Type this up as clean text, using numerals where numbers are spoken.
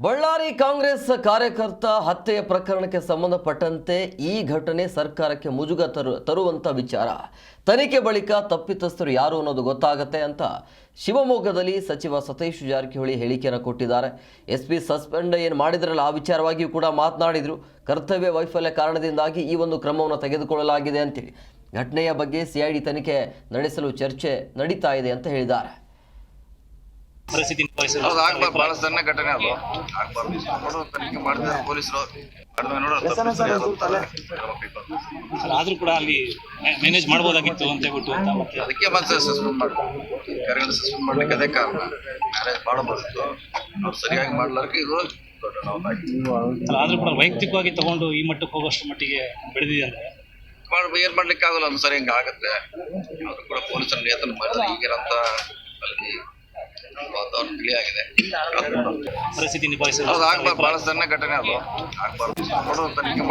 ಬಳ್ಳಾರಿ ಕಾಂಗ್ರೆಸ್ ಕಾರ್ಯಕರ್ತ ಹತ್ಯೆಯ ಪ್ರಕರಣಕ್ಕೆ ಸಂಬಂಧಪಟ್ಟಂತೆ ಈ ಘಟನೆ ಸರ್ಕಾರಕ್ಕೆ ಮುಜುಗ ತರುವಂತ ವಿಚಾರ. ತನಿಖೆ ಬಳಿಕ ತಪ್ಪಿತಸ್ಥರು ಯಾರು ಅನ್ನೋದು ಗೊತ್ತಾಗುತ್ತೆ ಅಂತ ಶಿವಮೊಗ್ಗದಲ್ಲಿ ಸಚಿವ ಸತೀಶ್ ಜಾರಕಿಹೊಳಿ ಹೇಳಿಕೆಯನ್ನು ಕೊಟ್ಟಿದ್ದಾರೆ. ಎಸ್ಪಿ ಸಸ್ಪೆಂಡ್ ಏನು ಮಾಡಿದ್ರಲ್ಲ ಆ ವಿಚಾರವಾಗಿಯೂ ಕೂಡ ಮಾತನಾಡಿದರು. ಕರ್ತವ್ಯ ವೈಫಲ್ಯ ಕಾರಣದಿಂದಾಗಿ ಈ ಒಂದು ಕ್ರಮವನ್ನು ತೆಗೆದುಕೊಳ್ಳಲಾಗಿದೆ ಅಂತೇಳಿ ಘಟನೆಯ ಬಗ್ಗೆ ಸಿಐಡಿ ತನಿಖೆ ನಡೆಸಲು ಚರ್ಚೆ ನಡೀತಾ ಇದೆ ಅಂತ ಹೇಳಿದ್ದಾರೆ. ಬಹಳ ಸಣ್ಣ ಘಟನೆ ಅದು ಆಗ್ಬಾರ್ದು. ತನಿಖೆ ಮಾಡಿದ್ರೆ ಪೊಲೀಸರು ಆದ್ರೂ ಕೂಡ ಅಲ್ಲಿ ಮ್ಯಾನೇಜ್ ಮಾಡಬಹುದಾಗಿತ್ತು ಅಂತ ಹೇಳ್ಬಿಟ್ಟು ಅದಕ್ಕೆ ಮತ್ತೆ ಸಸ್ಪೆಂಡ್ ಸಸ್ಪೆಂಡ್ ಮಾಡ್ಲಿಕ್ಕೆ ಅದೇ ಕಾರಣ. ಮ್ಯಾನೇಜ್ ಮಾಡಬಹುದಿತ್ತು, ಅವ್ರು ಸರಿಯಾಗಿ ಮಾಡ್ಲಾರ್ಕೆ ಇದು ದೊಡ್ಡ ನೋವಾಗಿದೆ. ಆದ್ರೂ ಕೂಡ ವೈಯಕ್ತಿಕವಾಗಿ ತಗೊಂಡು ಈ ಮಟ್ಟಕ್ಕೆ ಹೋಗೋಷ್ಟು ಮಟ್ಟಿಗೆ ಬೆಳೆದಿದೆ ಅಂದ್ರೆ ಏನ್ ಮಾಡ್ಲಿಕ್ಕೆ ಆಗಲ್ಲ. ಒಂದು ಸರಿ ಹಂಗ ಆಗುತ್ತೆ. ಆದ್ರೂ ಕೂಡ ಪೊಲೀಸರ ನಿಯಂತ್ರಣ ಮಾಡಿದ್ರೆ ಈಗಿರಂತ ಅಲ್ಲಿ ವಾತಾವರಣ ತಿಳಿ ಆಗಿದೆ. ಪರಿಸ್ಥಿತಿ ನಿಭಾಯಿಸಲು ಬಹಳ ಸಣ್ಣ ಘಟನೆ ಅದು ಆಗ್ಬಾರ್ದು. ತನಿಖೆ